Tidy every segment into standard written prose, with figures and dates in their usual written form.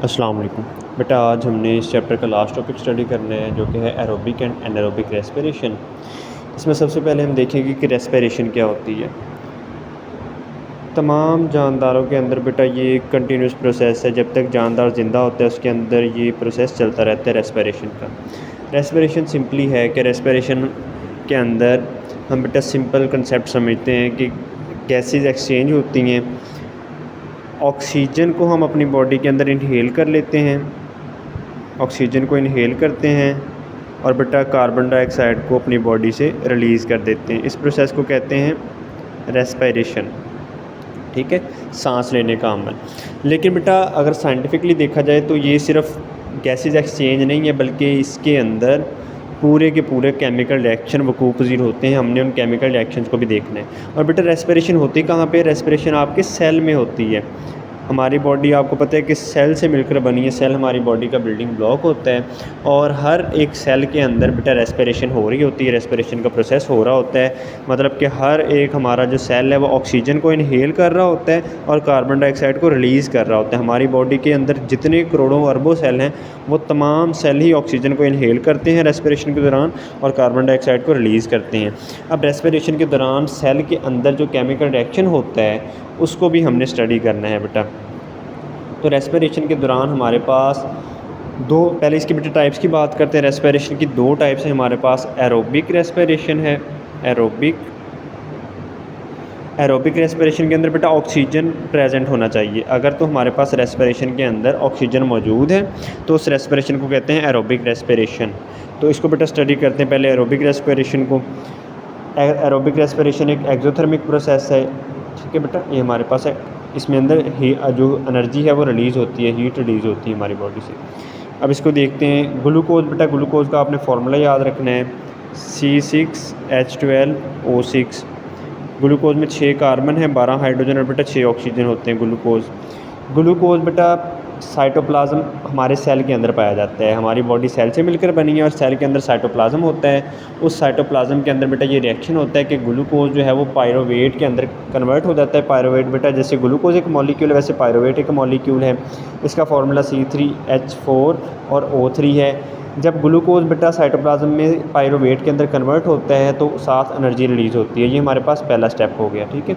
अस्सलाम वालेकुम। बेटा आज हमने इस चैप्टर का लास्ट टॉपिक स्टडी करना है जो कि है एरोबिक एंड एनारोबिक रेस्पिरेशन। इसमें सबसे पहले हम देखेंगे कि रेस्पिरेशन क्या होती है। तमाम जानदारों के अंदर बेटा ये कंटिन्यूस प्रोसेस है, जब तक जानदार ज़िंदा होता है उसके अंदर ये प्रोसेस चलता रहता है रेस्पिरेशन का। रेस्पिरेशन सिंपली है कि रेस्पिरेशन के अंदर हम बेटा सिंपल कंसेप्ट समझते हैं कि गैसेस एक्सचेंज होती हैं। ऑक्सीजन को हम अपनी बॉडी के अंदर इनहेल कर लेते हैं, ऑक्सीजन को इनहेल करते हैं और बेटा कार्बन डाइऑक्साइड को अपनी बॉडी से रिलीज़ कर देते हैं। इस प्रोसेस को कहते हैं रेस्पिरेशन। ठीक है, सांस लेने का अमल। लेकिन बेटा अगर साइंटिफिकली देखा जाए तो ये सिर्फ गैसेस एक्सचेंज नहीं है, बल्कि इसके अंदर पूरे के पूरे केमिकल रिएक्शन वकूफ़ पज़ीर होते हैं। हमने उन केमिकल रिएक्शंस को भी देखना है। और बेटा रेस्पिरेशन होती कहाँ पे? रेस्पिरेशन आपके सेल में होती है। हमारी बॉडी आपको पता है कि सेल से मिलकर बनी है। सेल हमारी बॉडी का बिल्डिंग ब्लॉक होता है और हर एक सेल के अंदर बेटा रेस्पिरेशन हो रही होती है, रेस्पिरेशन का प्रोसेस हो रहा होता है। मतलब कि हर एक हमारा जो सेल है वो ऑक्सीजन को इनहेल कर रहा होता है और कार्बन डाइऑक्साइड को रिलीज़ कर रहा होता है। हमारी बॉडी के अंदर जितने करोड़ों अरबों सेल हैं वो तमाम सेल ही ऑक्सीजन को इनहेल करते हैं रेस्पिरेशन के दौरान और कार्बन डाइऑक्साइड को रिलीज़ करते हैं। अब रेस्पिरेशन के दौरान सेल के अंदर जो केमिकल रिएक्शन होता है उसको भी हमने स्टडी करना है बेटा। तो रेस्पिरेशन के दौरान हमारे पास पहले इसकी बेटा टाइप्स की बात करते हैं। रेस्पिरेशन की दो टाइप्स हैं हमारे पास। एरोबिक रेस्पिरेशन है, एरोबिक रेस्पिरेशन के अंदर बेटा ऑक्सीजन प्रेजेंट होना चाहिए। अगर तो हमारे पास रेस्पिरेशन के अंदर ऑक्सीजन मौजूद है तो उस रेस्पिरेशन को कहते हैं एरोबिक रेस्पिरेशन। तो इसको बेटा स्टडी करते हैं पहले एरोबिक रेस्पिरेशन को। एरोबिक रेस्पिरेशन एक एक्सोथर्मिक प्रोसेस है। ठीक है बेटा, ये हमारे पास है। इसमें अंदर जो एनर्जी है वो रिलीज़ होती है, हीट रिलीज़ होती है हमारी बॉडी से। अब इसको देखते हैं। ग्लूकोज बेटा, ग्लूकोज का आपने फार्मूला याद रखना है, C6H12O6। ग्लूकोज में 6 कार्बन है, 12 हाइड्रोजन और बेटा 6 ऑक्सीजन होते हैं। ग्लूकोज बेटा साइटोप्लाज्म हमारे सेल के अंदर पाया जाता है। हमारी बॉडी सेल से मिलकर बनी है और सेल के अंदर साइटोप्लाज्म होता है। उस साइटोप्लाज्म के अंदर बेटा ये रिएक्शन होता है कि ग्लूकोज जो है वो पायरोवेट के अंदर कन्वर्ट हो जाता है। पायरोवेट बेटा जैसे ग्लूकोज एक मॉलिक्यूल है वैसे पायरोवेट एक मॉलिक्यूल है। इसका फार्मूला C3H4 और O3 है। जब ग्लूकोज बेटा साइटोप्लाज्म में पायरोवेट के अंदर कन्वर्ट होता है तो साथ एनर्जी रिलीज़ होती है। ये हमारे पास पहला स्टेप हो गया। ठीक है,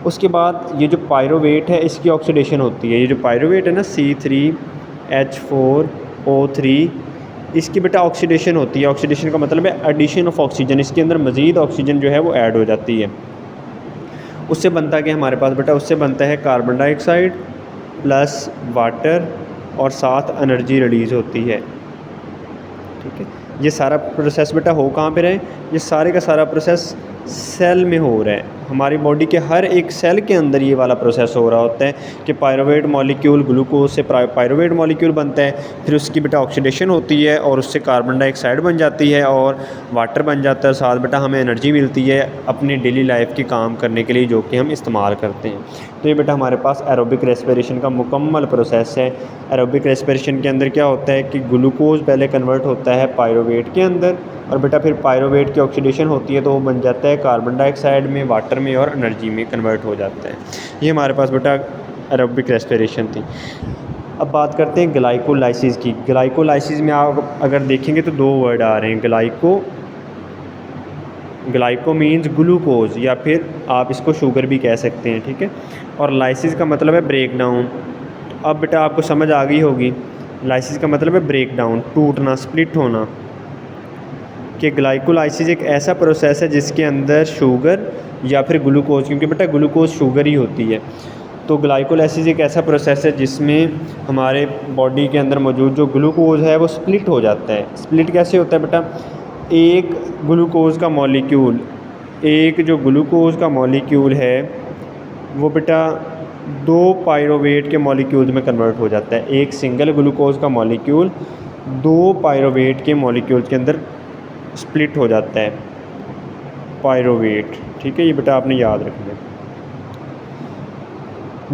उसके बाद ये जो पायरोवेट है इसकी ऑक्सीडेशन होती है। ये जो पायरोवेट है ना C3H4O3, इसकी बेटा ऑक्सीडेशन होती है। ऑक्सीडेशन का मतलब है एडिशन ऑफ ऑक्सीजन। इसके अंदर मज़ीद ऑक्सीजन जो है वो ऐड हो जाती है। उससे बनता है कि हमारे पास बेटा उससे बनता है कार्बन डाइऑक्साइड प्लस वाटर और साथ एनर्जी रिलीज़ होती है। ठीक है, ये सारा प्रोसेस बेटा हो कहाँ पे रहे? ये सारे का सारा प्रोसेस सेल में हो रहा है। हमारी बॉडी के हर एक सेल के अंदर ये वाला प्रोसेस हो रहा होता है कि पायरोवेट मॉलिक्यूल ग्लूकोज से पायरोवेट मॉलिक्यूल बनता है, फिर उसकी बेटा ऑक्सीडेशन होती है और उससे कार्बन डाइऑक्साइड बन जाती है और वाटर बन जाता है। साथ बेटा हमें एनर्जी मिलती है अपनी डेली लाइफ के काम करने के लिए जो कि हम इस्तेमाल करते हैं। तो ये बेटा हमारे पास एरोबिक रेस्पिरेशन का मुकम्मल प्रोसेस है। एरोबिक रेस्पिरेशन के अंदर क्या होता है कि ग्लूकोज पहले कन्वर्ट होता है पायरोवेट के अंदर और बेटा फिर पायरोवेट की ऑक्सीडेशन होती है तो वो बन जाता है कार्बन डाइऑक्साइड में, वाटर में और एनर्जी में कन्वर्ट हो जाता है। ये हमारे पास बेटा एरोबिक रेस्पिरेशन थी। अब बात करते हैं ग्लाइकोलाइसिस की। ग्लाइकोलाइसिस में आप अगर देखेंगे तो दो वर्ड आ रहे हैं, ग्लाइको मीन्स ग्लूकोज या फिर आप इसको शुगर भी कह सकते हैं। ठीक है, और लाइसिस का मतलब है ब्रेक डाउन। अब बेटा आपको समझ आ गई होगी, लाइसिस का मतलब है ब्रेक डाउन, टूटना, स्प्लिट होना। कि ग्लाइकोलाइसिस एक ऐसा प्रोसेस है जिसके अंदर शुगर या फिर ग्लूकोज, क्योंकि बेटा ग्लूकोज शुगर ही होती है, तो ग्लाइकोलाइसिस एक ऐसा प्रोसेस है जिसमें हमारे बॉडी के अंदर मौजूद जो ग्लूकोज है वो स्प्लिट हो जाता है। स्प्लिट कैसे होता है बेटा? एक ग्लूकोज का मॉलिक्यूल है वो बेटा 2 पायरोवेट के मॉलिक्यूल्स में कन्वर्ट हो जाता है। एक सिंगल ग्लूकोज का मॉलिक्यूल 2 पायरोवेट के मॉलिक्यूल्स के अंदर स्प्लिट हो जाता है, पायरोवेट। ठीक है, ये बेटा आपने याद रखना है।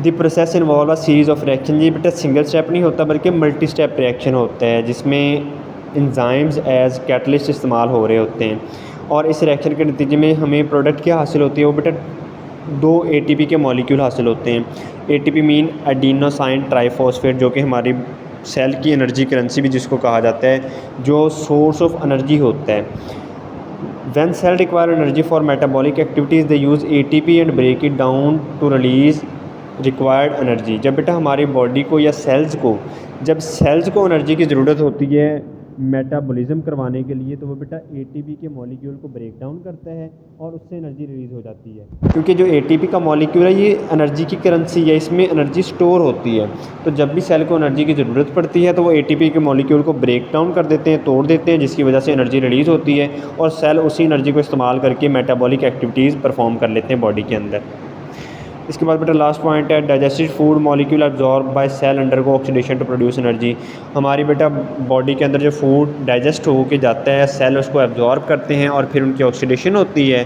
The process involve a series of reaction. ये बेटा सिंगल स्टेप नहीं होता बल्कि मल्टी स्टेप रिएक्शन होता है जिसमें एंजाइम्स एज कैटलिस्ट इस्तेमाल हो रहे होते हैं और इस रिएक्शन के नतीजे में हमें प्रोडक्ट क्या हासिल होती है? वो बेटा 2 ATP के मॉलिक्यूल हासिल होते हैं। ATP मीन एडिनोसाइन ट्राइफॉस्फेट, जो कि हमारी सेल की एनर्जी करेंसी भी जिसको कहा जाता है, जो सोर्स ऑफ एनर्जी होता है। When cell require energy for metabolic activities, they use ATP and break it down to release required energy। जब बेटा हमारी बॉडी को या सेल्स को, जब सेल्स को एनर्जी की ज़रूरत होती है मेटाबॉलिज्म करवाने के लिए, तो वो बेटा ATP के मॉलिक्यूल को ब्रेक डाउन करता है और उससे एनर्जी रिलीज़ हो जाती है। क्योंकि जो ATP का मॉलिक्यूल है ये एनर्जी की करेंसी है, इसमें एनर्जी स्टोर होती है। तो जब भी सेल को एनर्जी की ज़रूरत पड़ती है तो वो ATP के मॉलिक्यूल को ब्रेक डाउन कर देते हैं, तोड़ देते हैं, जिसकी वजह से एनर्जी रिलीज़ होती है और सेल उसी एनर्जी को इस्तेमाल करके मेटाबॉलिक एक्टिविटीज़ परफॉर्म कर लेते हैं बॉडी के अंदर। इसके बाद बेटा लास्ट पॉइंट है, digested food molecule absorb by cell undergo oxidation to produce energy. हमारी बेटा बॉडी के अंदर जो फूड डाइजेस्ट हो के जाता है, सेल उसको एब्जॉर्ब करते हैं और फिर उनकी ऑक्सीडेशन होती है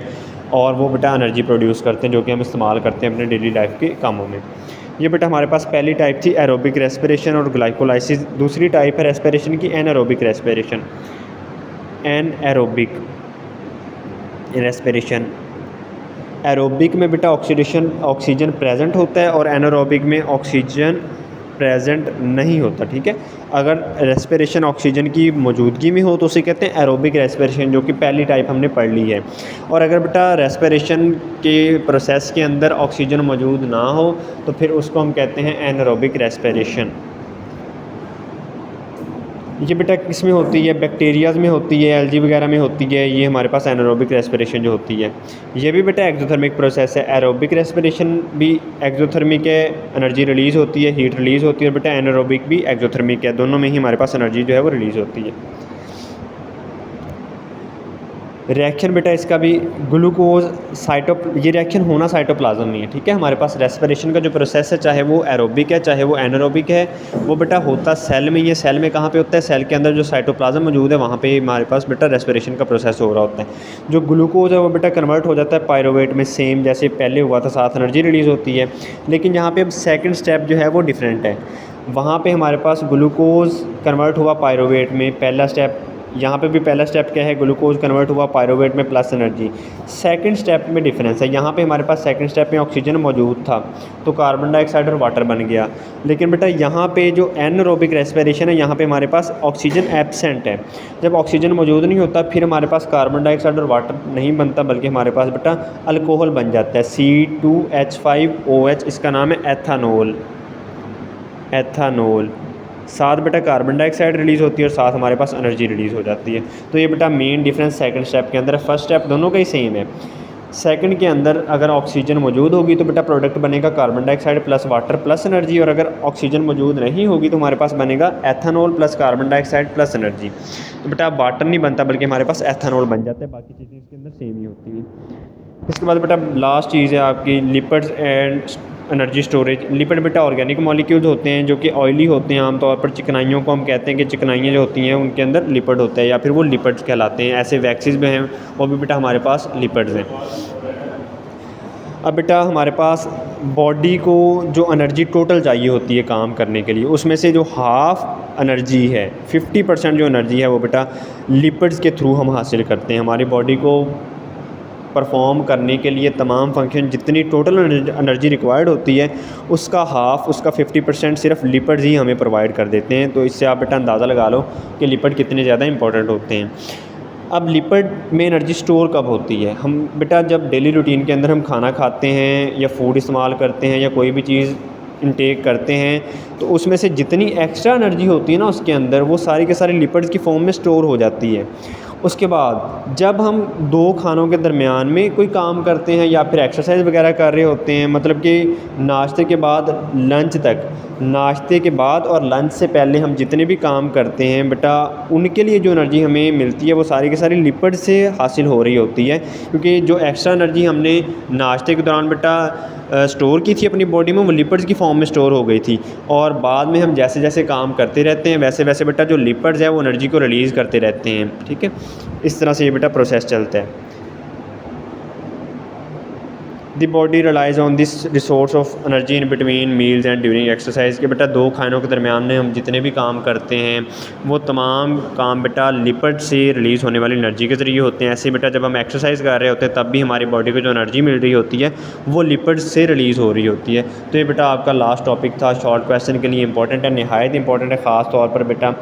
और वो बेटा एनर्जी प्रोड्यूस करते हैं, जो कि हम इस्तेमाल करते हैं अपने डेली लाइफ के कामों में। ये बेटा हमारे पास पहली टाइप थी एरोबिक रेस्पिरेशन और ग्लाइकोलाइसिस। दूसरी टाइप है रेस्पिरेशन की anaerobic respiration. Anaerobic respiration, aerobic में बेटा ऑक्सीजन प्रेजेंट होता है और एनारोबिक में ऑक्सीजन प्रेजेंट नहीं होता। ठीक है, अगर रेस्पिरेशन ऑक्सीजन की मौजूदगी में हो तो उसे कहते हैं एरोबिक रेस्पिरेशन, जो कि पहली टाइप हमने पढ़ ली है। और अगर बेटा रेस्पिरेशन के प्रोसेस के अंदर ऑक्सीजन मौजूद ना हो तो फिर उसको हम कहते हैं एनारोबिक रेस्पिरेशन। ये बेटा किस में होती है, बैक्टीरियाज़ में होती है, एल्गी वगैरह में होती है। ये हमारे पास एनारोबिक रेस्पिरेशन जो होती है, ये भी बेटा एक्सोथर्मिक प्रोसेस है। एरोबिक रेस्पिरेशन भी एक्सोथर्मिक है, एनर्जी रिलीज़ होती है, हीट रिलीज़ होती है। बेटा एनारोबिक भी एक्सोथर्मिक है, दोनों में ही हमारे पास एनर्जी जो है वो रिलीज़ होती है। रिएक्शन बेटा इसका भी ग्लूकोज ये रिएक्शन होना साइटोप्लाज्म में है। ठीक है, हमारे पास रेस्पिरेशन का जो प्रोसेस है, चाहे वो एरोबिक है चाहे वो एनारोबिक है, वो बेटा होता सेल में ही है। सेल में कहाँ पे होता है, सेल के अंदर जो साइटोप्लाज्म मौजूद है वहाँ पे हमारे पास बेटा रेस्पिरेशन का प्रोसेस हो रहा होता है। जो ग्लूकोज है वो बेटा कन्वर्ट हो जाता है पायरोवेट में, सेम जैसे पहले हुआ था, साथ एनर्जी रिलीज़ होती है। लेकिन यहाँ पर अब सेकेंड स्टेप जो है वो डिफरेंट है। वहाँ पर हमारे पास ग्लूकोज कन्वर्ट हुआ पायरोवेट में, पहला स्टेप। यहाँ पे भी पहला स्टेप क्या है, ग्लूकोज कन्वर्ट हुआ पायरोवेट में प्लस एनर्जी। सेकंड स्टेप में डिफरेंस है, यहाँ पे हमारे पास सेकंड स्टेप में ऑक्सीजन मौजूद था तो कार्बन डाइऑक्साइड और वाटर बन गया। लेकिन बेटा यहाँ पे जो एनारोबिक रेस्पिरेशन है, यहाँ पे हमारे पास ऑक्सीजन एब्सेंट है। जब ऑक्सीजन मौजूद नहीं होता फिर हमारे पास कार्बन डाइऑक्साइड और वाटर नहीं बनता, बल्कि हमारे पास बेटा अल्कोहल बन जाता है, C2H5OH। इसका नाम है एथानोल। साथ बेटा कार्बन डाइऑक्साइड रिलीज़ होती है और साथ हमारे पास एनर्जी रिलीज़ हो जाती है। तो ये बेटा मेन डिफरेंस सेकंड स्टेप के अंदर है। फर्स्ट स्टेप दोनों का ही सेम है। सेकंड के अंदर अगर ऑक्सीजन मौजूद होगी तो बेटा प्रोडक्ट बनेगा carbon dioxide plus water plus energy, और अगर ऑक्सीजन मौजूद नहीं होगी तो हमारे पास बनेगा ethanol plus carbon dioxide plus energy. तो बेटा वाटर नहीं बनता बल्कि हमारे पास एथेनॉल बन जाता है, बाकी चीज़ें इसके अंदर सेम ही होती हैं। इसके बाद बेटा लास्ट चीज़ है आपकी lipids and energy storage. Lipid बेटा ऑर्गेनिक मॉलिक्यूल्स होते हैं जो कि ऑयली होते हैं। आमतौर पर चिकनाइयों को हम कहते हैं कि चिकनाइयाँ जो होती हैं उनके अंदर लिपिड होता है या फिर वो लिपिड्स कहलाते हैं। ऐसे वैक्सीज भी हैं, वो भी बेटा हमारे पास लिपिड्स हैं। अब बेटा हमारे पास बॉडी को जो एनर्जी टोटल चाहिए होती है काम करने के लिए, उसमें से जो हाफ एनर्जी है 50% जो एनर्जी है वो बेटा लिपिड्स के थ्रू हम हासिल करते हैं। हमारी बॉडी को परफॉर्म करने के लिए तमाम फंक्शन जितनी टोटल एनर्जी रिक्वायर्ड होती है उसका हाफ, उसका 50% सिर्फ लिपिड्स ही हमें प्रोवाइड कर देते हैं। तो इससे आप बेटा अंदाज़ा लगा लो कि लिपिड कितने ज़्यादा इंपॉर्टेंट होते हैं। अब लिपिड में एनर्जी स्टोर कब होती है, हम बेटा जब डेली रूटीन के अंदर हम खाना खाते हैं या फूड इस्तेमाल करते हैं या कोई भी चीज़ इनटेक करते हैं तो उसमें से जितनी एक्स्ट्रा एनर्जी होती है ना उसके अंदर, वो सारी के सारी लिपिड्स की फॉर्म में स्टोर हो जाती है। उसके बाद जब हम दो खानों के दरमियान में कोई काम करते हैं या फिर एक्सरसाइज वगैरह कर रहे होते हैं, मतलब कि नाश्ते के बाद लंच तक, नाश्ते के बाद और लंच से पहले हम जितने भी काम करते हैं बेटा उनके लिए जो एनर्जी हमें मिलती है वो सारी की सारी लिपिड से हासिल हो रही होती है। क्योंकि जो एक्स्ट्रा एनर्जी हमने नाश्ते के दौरान बेटा स्टोर की थी अपनी बॉडी में, वो लिपिड्स की फॉर्म में स्टोर हो गई थी, और बाद में हम जैसे जैसे काम करते रहते हैं वैसे वैसे बेटा जो लिपिड्स है वो एनर्जी को रिलीज़ करते रहते हैं। ठीक है, इस तरह से ये बेटा प्रोसेस चलता है। The body relies on this resource of energy in between meals and during exercise के बेटा 2 खानों के दरमियान में हम जितने भी काम करते हैं वो तमाम काम बेटा लिपिड से रिलीज़ होने वाली एनर्जी के ज़रिए होते हैं। ऐसे बेटा जब हम एक्सरसाइज कर रहे होते हैं तब भी हमारी बॉडी को जो एनर्जी मिल रही होती है वो लिपिड से रिलीज़ हो रही होती है। तो ये बेटा आपका लास्ट टॉपिक था, शॉर्ट क्वेश्चन के लिए इंपॉर्टेंट है, नहायत इंपॉर्टेंट है। ख़ास तौर पर बेटा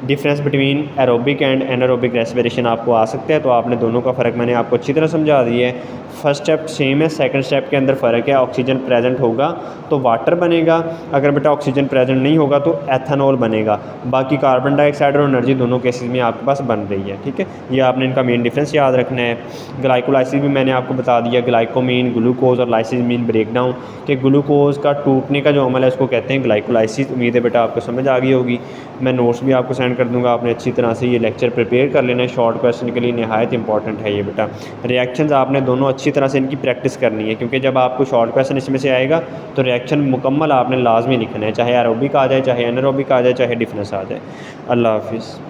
difference between aerobic and anaerobic respiration आपको आ सकता है, तो आपने दोनों का फ़र्क मैंने आपको अच्छी तरह समझा दिया है। फर्स्ट स्टेप सेम है, सेकंड स्टेप के अंदर फ़र्क है। ऑक्सीजन प्रेजेंट होगा तो वाटर बनेगा, अगर बेटा ऑक्सीजन प्रेजेंट नहीं होगा तो एथेनॉल बनेगा। बाकी कार्बन डाइऑक्साइड और एनर्जी दोनों केसेस में आपके पास बन रही है। ठीक है, ये आपने इनका मेन डिफरेंस याद रखना है। ग्लाइकोलाइसिस भी मैंने आपको बता दिया, ग्लाइकोमीन ग्लूकोज और लाइसिस मीन ब्रेक डाउन कि ग्लूकोज का टूटने का जो अमल है उसको कहते हैं ग्लाइकोलाइसिस। उम्मीद है बेटा आपको समझ आ गई होगी। मैं नोट्स भी आपको सेंड कर दूंगा, आपने अच्छी तरह से ये लेक्चर प्रिपेयर कर लेना है। शॉर्ट क्वेश्चन के लिए नहायत इंपॉर्टेंट है ये बेटा। रिएक्शंस आपने दोनों अच्छी तरह से इनकी प्रैक्टिस करनी है, क्योंकि जब आपको शॉर्ट क्वेश्चन इसमें से आएगा तो रिएक्शन मुकम्मल आपने लाजमी लिखना है, चाहे एरोबिक आ जाए, चाहे एनारोबिक आ जाए, चाहे डिफरेंस आ जाए। अल्लाह हाफिज़।